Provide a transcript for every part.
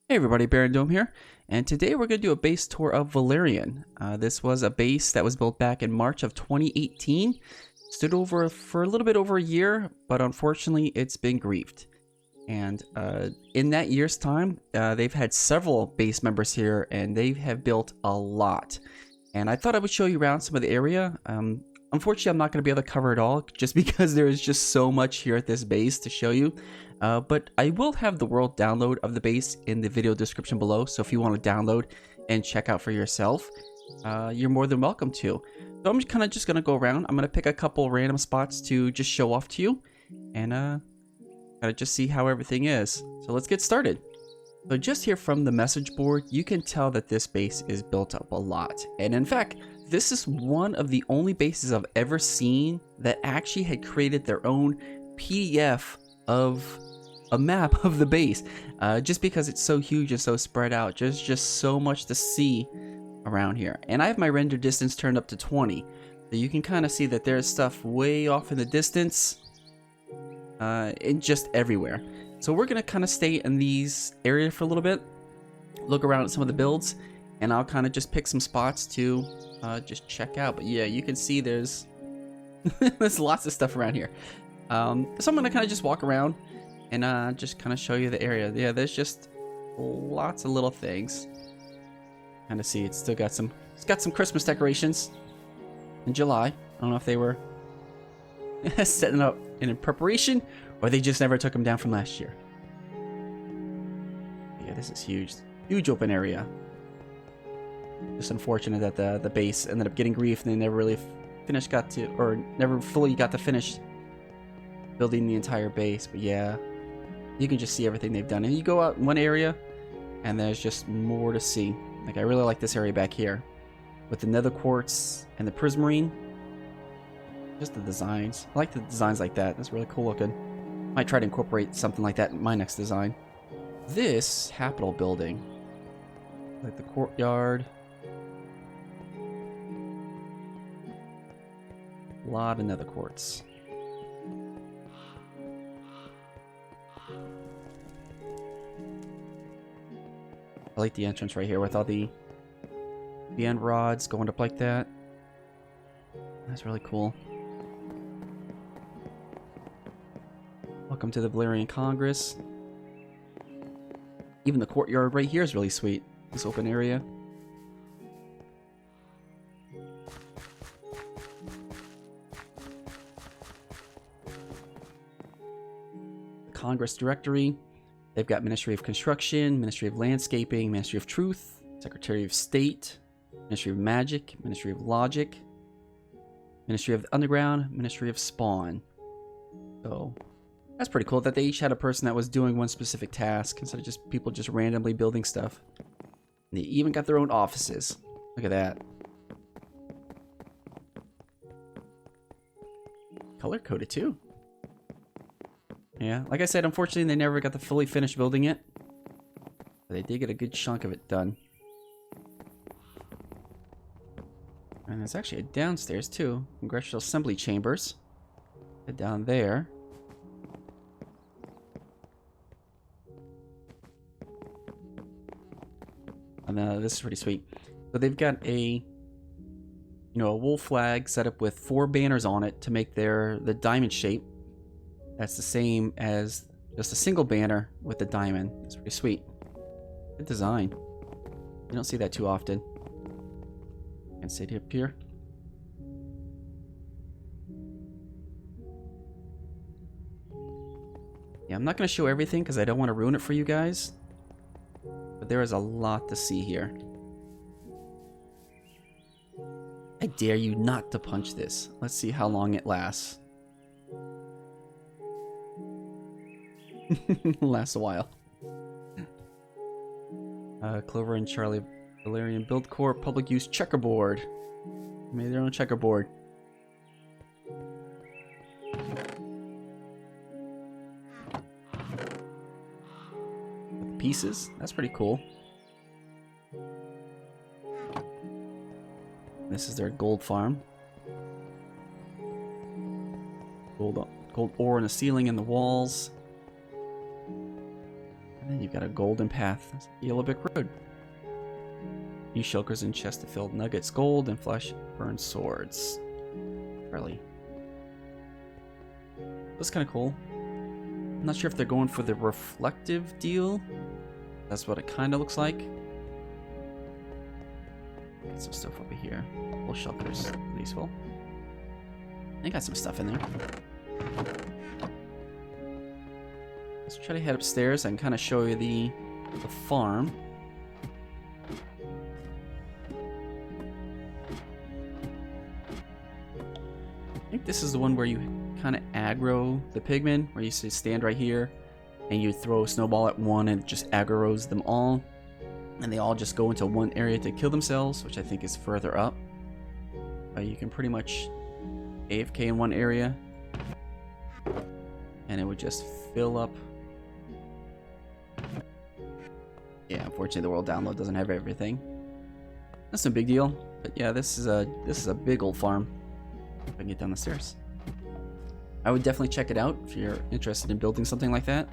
Hey everybody, BarrenDome here, and today we're going to do a base tour of Valyrian. This was a base that was built back in March of 2018. Stood over for a little bit over a year, but unfortunately it's been griefed. And in that year's time, they've had several base members here, and they have built a lot. And I thought I would show you around some of the area. Unfortunately, I'm not going to be able to cover it all, just because there is just so much here at this base to show you. But I will have the world download of the base in the video description below, so if you want to download and check out for yourself, you're more than welcome to. So I'm kind of just going to go around. I'm going to pick a couple random spots to just show off to you, and kind of just see how everything is. So let's get started. So just here from the message board, you can tell that this base is built up a lot. And in fact, this is one of the only bases I've ever seen that actually had created their own PDF of a map of the base, just because it's so huge and so spread out. There's just so much to see around here. And I have my render distance turned up to 20, so you can kind of see that there's stuff way off in the distance, and just everywhere. So we're gonna kind of stay in these areas for a little bit, look around at some of the builds, and I'll kind of just pick some spots to just check out. But yeah, you can see there's there's lots of stuff around here. So I'm gonna kind of just walk around and just kind of show you the area. Yeah, there's just lots of little things. Kind of see it's still got some. It's got some Christmas decorations in July. I don't know if they were setting up in preparation, or they just never took them down from last year. Yeah, this is huge. Huge open area. Just unfortunate that the base ended up getting grief and they never really never fully got to finish building the entire base. But yeah, you can just see everything they've done. And you go out in one area and there's just more to see. Like, I really like this area back here with the nether quartz and the prismarine. Just the designs. I like the designs like that. That's really cool looking. Might try to incorporate something like that in my next design. This Capitol building, like the courtyard. A lot of nether quartz. I like the entrance right here with all the end rods going up like that. That's really cool. Welcome to the Valerian Congress. Even the courtyard right here is really sweet. This open area. Congress Directory. They've got Ministry of Construction, Ministry of Landscaping, Ministry of Truth, Secretary of State, Ministry of Magic, Ministry of Logic, Ministry of the Underground, Ministry of Spawn. So that's pretty cool that they each had a person that was doing one specific task instead of just people just randomly building stuff. And they even got their own offices. Look at that. Color coded too. Yeah, like I said, unfortunately they never got to fully finish building it. But they did get a good chunk of it done. And there's actually a downstairs too. Congressional Assembly Chambers. Down there. And this is pretty sweet. So they've got a wool flag set up with 4 banners on it to make the diamond shape. That's the same as just a single banner with the diamond. It's pretty sweet. Good design. You don't see that too often. And sit up here. Yeah, I'm not going to show everything because I don't want to ruin it for you guys. But there is a lot to see here. I dare you not to punch this. Let's see how long it lasts. Lasts a while. Clover and Charlie Valerian Build Core Public Use Checkerboard. Made their own checkerboard. Pieces. That's pretty cool. This is their gold farm. Gold ore in the ceiling and the walls. you got a golden path. Yellow brick road. Use shulkers and chests to fill nuggets, gold, and flesh burn swords. Really. That's kind of cool. I'm not sure if they're going for the reflective deal. That's what it kind of looks like. Get some stuff over here. Full shulkers. Useful. They got some stuff in there. Let's try to head upstairs and kind of show you the farm. I think this is the one where you kind of aggro the pigmen, where you stand right here and you throw a snowball at one and it just aggroes them all. And they all just go into one area to kill themselves, which I think is further up. You can pretty much AFK in one area and it would just fill up. Yeah, unfortunately the world download doesn't have everything. That's no big deal. But yeah, this is a big old farm. If I can get down the stairs. I would definitely check it out if you're interested in building something like that.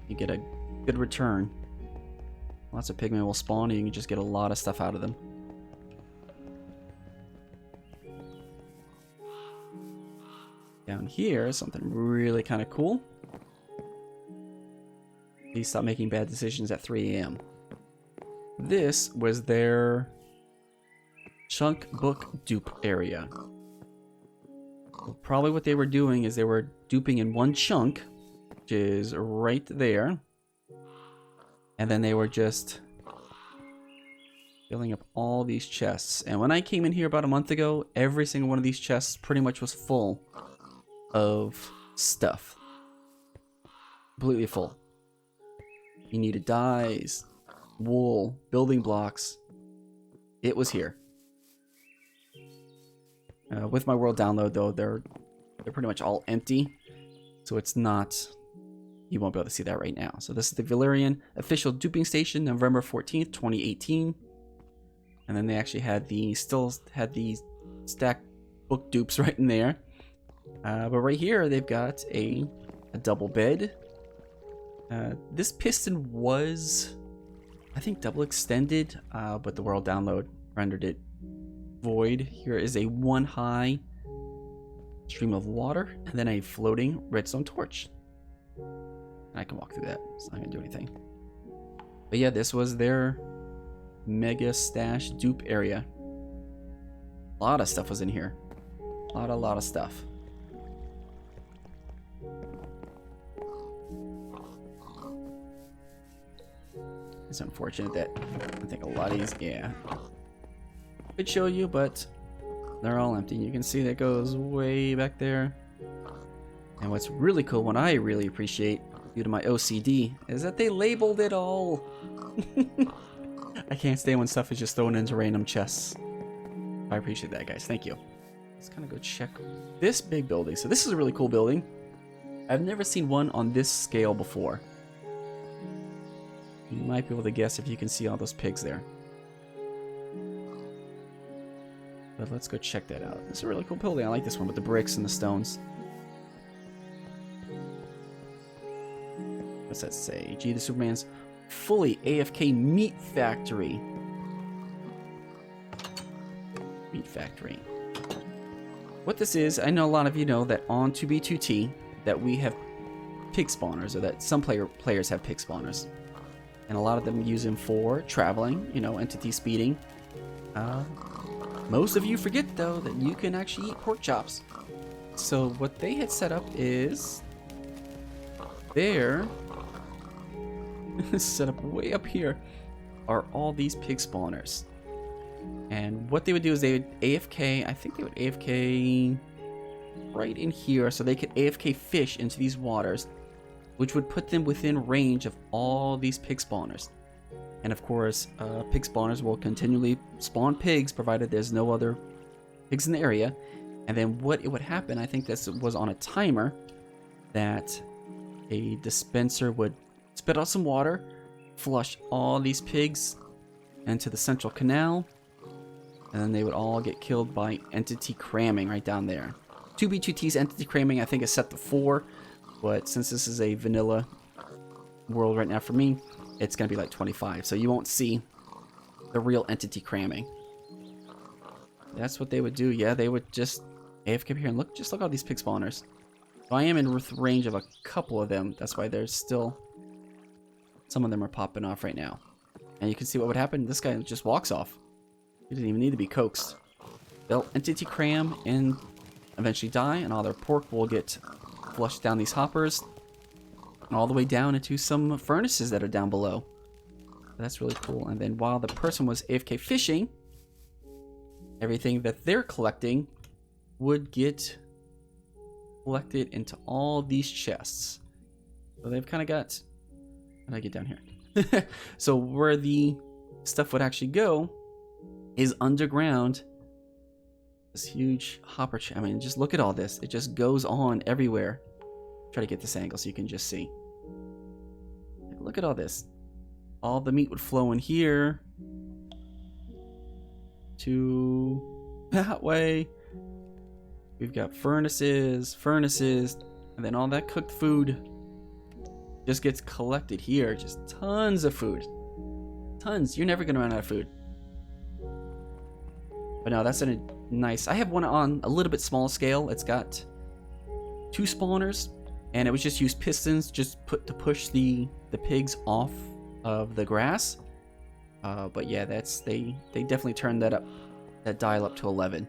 You get a good return. Lots of pigmen will spawn and you can just get a lot of stuff out of them. Down here is something really kind of cool. Please stop making bad decisions at 3 AM. This was their chunk book dupe area. Probably what they were doing is they were duping in one chunk, which is right there. And then they were just filling up all these chests. And when I came in here about a month ago, every single one of these chests pretty much was full of stuff. Completely full. You needed dyes, wool, building blocks. It was here. With my world download though, they're pretty much all empty. So it's not, you won't be able to see that right now. So this is the Valyrian official duping station, November 14th, 2018. And then they actually had still had the stack book dupes right in there. But right here, they've got a double bed. This piston was, I think, double extended, but the world download rendered it void. Here is a one high stream of water, and then a floating redstone torch. I can walk through that. It's not gonna do anything. But yeah, this was their mega stash dupe area. A lot of stuff was in here. A lot of stuff. It's unfortunate that I think a lot of these, yeah, could show you, but they're all empty. You can see that goes way back there. And what's really cool, what I really appreciate due to my OCD, is that they labeled it all. I can't stand when stuff is just thrown into random chests. I appreciate that, guys. Thank you. Let's kind of go check this big building. So this is a really cool building. I've never seen one on this scale before. You might be able to guess if you can see all those pigs there. But let's go check that out. This is a really cool building. I like this one with the bricks and the stones. What's that say? Gthesuperman's fully AFK meat factory. Meat factory. What this is, I know a lot of you know that on 2B2T that we have pig spawners, or that some players have pig spawners. And a lot of them use them for traveling, you know, entity speeding. Most of you forget, though, that you can actually eat pork chops. So what they had set up is there, set up way up here, are all these pig spawners. And what they would do is they would AFK, I think they would AFK right in here, so they could AFK fish into these waters, which would put them within range of all these pig spawners. And of course, pig spawners will continually spawn pigs, provided there's no other pigs in the area. And then what it would happen, I think this was on a timer, that a dispenser would spit out some water, flush all these pigs into the central canal, and then they would all get killed by entity cramming right down there. 2B2T's entity cramming, I think, is set to 4, but since this is a vanilla world right now for me, it's going to be like 25. So you won't see the real entity cramming. That's what they would do. Yeah, they would just AFK here and look. Just look at all these pig spawners. So I am in range of a couple of them. That's why there's still some of them are popping off right now. And you can see what would happen. This guy just walks off. He didn't even need to be coaxed. They'll entity cram and eventually die, and all their pork will get flushed down these hoppers and all the way down into some furnaces that are down below. That's really cool. And then while the person was AFK fishing, everything that they're collecting would get collected into all these chests. So they've kind of got... How do I get down here? So where the stuff would actually go is underground. This huge hopper chest. I mean, just look at all this. It just goes on everywhere. Try to get this angle so you can just see. Look at all this. All the meat would flow in here to that way. We've got furnaces, and then all that cooked food just gets collected here. Just tons of food. Tons. You're never gonna run out of food. But no, that's a nice... I have one on a little bit small scale. It's got 2 spawners, and it was just used pistons just to push the pigs off of the grass. But yeah, they definitely turned that dial up to 11.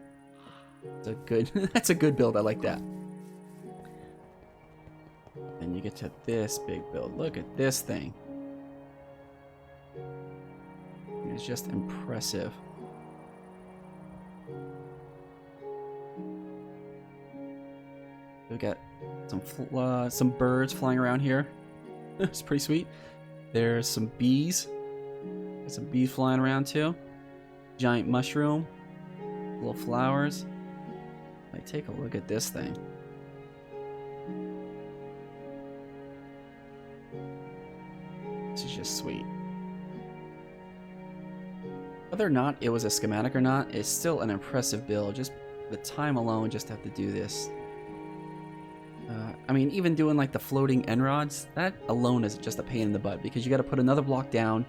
It's a good that's a good build. I like that. Then you get to this big build. Look at this thing. It's just impressive. We got some birds flying around here. It's pretty sweet. There's some bees. There's some bees flying around too. Giant mushroom. Little flowers. Like, take a look at this thing. This is just sweet. Whether or not it was a schematic or not, it's still an impressive build. Just the time alone just to have to do this. I mean, even doing like the floating end rods, that alone is just a pain in the butt because you got to put another block down,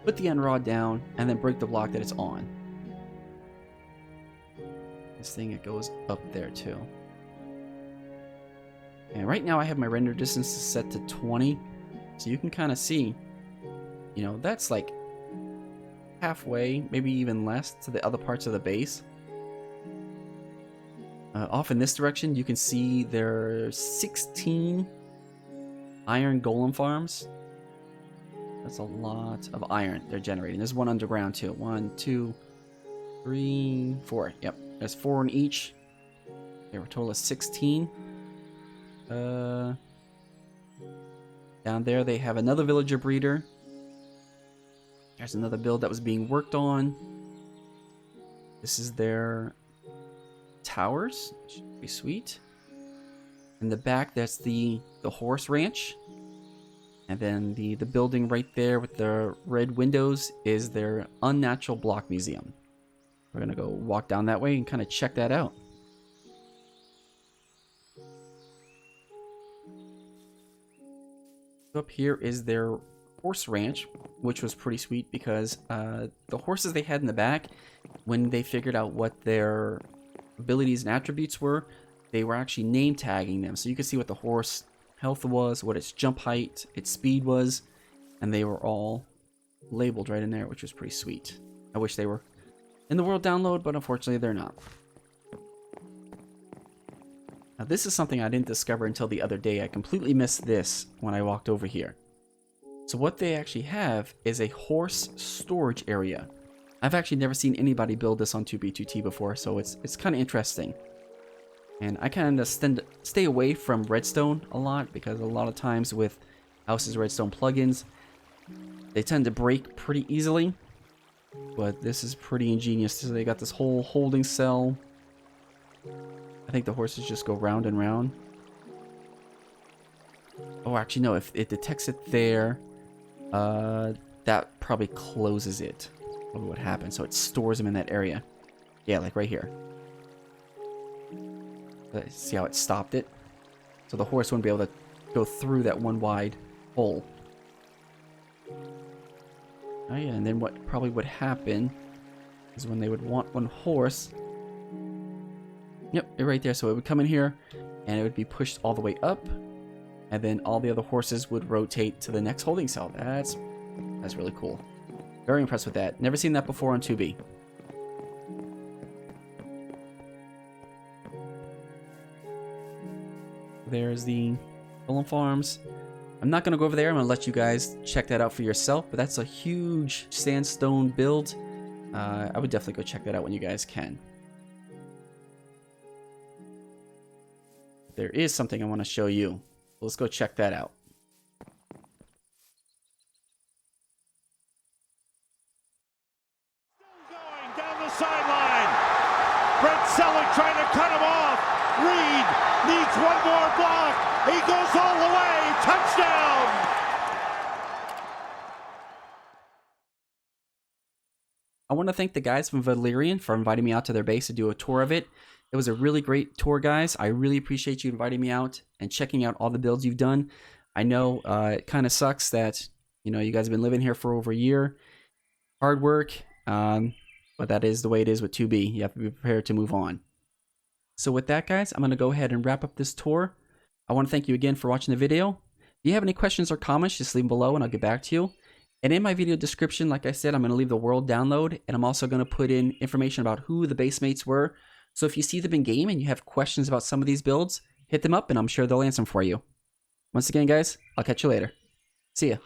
put the end rod down, and then break the block that it's on. This thing, it goes up there too. And right now I have my render distance set to 20, so you can kind of see, you know, that's like halfway, maybe even less, to the other parts of the base. Off in this direction, you can see there's 16 iron golem farms. That's a lot of iron they're generating. There's one underground too. 1, 2, 3, 4. Yep, there's 4 in each. There were a total of 16. Down there they have another villager breeder. There's another build that was being worked on. This is their towers. Should be sweet. In the back, that's the horse ranch. And then the building right there with the red windows is their unnatural block museum. We're gonna go walk down that way and kind of check that out. Up here is their horse ranch, which was pretty sweet because the horses they had in the back, when they figured out what their abilities and attributes were, they were actually name tagging them. So you could see what the horse health was, what its jump height, its speed was, and they were all labeled right in there, which was pretty sweet. I wish they were in the world download, but unfortunately they're not. Now this is something I didn't discover until the other day. I completely missed this when I walked over here. So what they actually have is a horse storage area. I've actually never seen anybody build this on 2B2T before, so it's kind of interesting. And I kind of stay away from Redstone a lot because a lot of times with House's Redstone plugins, they tend to break pretty easily. But this is pretty ingenious. So they got this whole holding cell. I think the horses just go round and round. Oh, actually no, if it detects it there, that probably closes it. Probably what happened. So it stores them in that area. Yeah, like right here. See how it stopped it? So the horse wouldn't be able to go through that one wide hole. Oh yeah, and then what probably would happen is when they would want one horse. Yep, you're right there. So it would come in here and it would be pushed all the way up, and then all the other horses would rotate to the next holding cell. That's really cool. Very impressed with that. Never seen that before on 2B. There's the golem farms. I'm not going to go over there. I'm going to let you guys check that out for yourself, but that's a huge sandstone build. I would definitely go check that out when you guys can. There is something I want to show you. Let's go check that out. Going down the sideline. Brent Selleck trying to cut him off. Reed needs one more block. He goes all the way. Touchdown. I want to thank the guys from Valyrian for inviting me out to their base to do a tour of it. It was a really great tour, guys. I really appreciate you inviting me out and checking out all the builds you've done. I know it kind of sucks that, you know, you guys have been living here for over a year. Hard work, but that is the way it is with 2B. You have to be prepared to move on. So with that, guys, I'm going to go ahead and wrap up this tour. I want to thank you again for watching the video. If you have any questions or comments, just leave them below and I'll get back to you. And in my video description, like I said, I'm going to leave the world download, and I'm also going to put in information about who the base mates were. So if you see them in game and you have questions about some of these builds, hit them up and I'm sure they'll answer them for you. Once again, guys, I'll catch you later. See ya.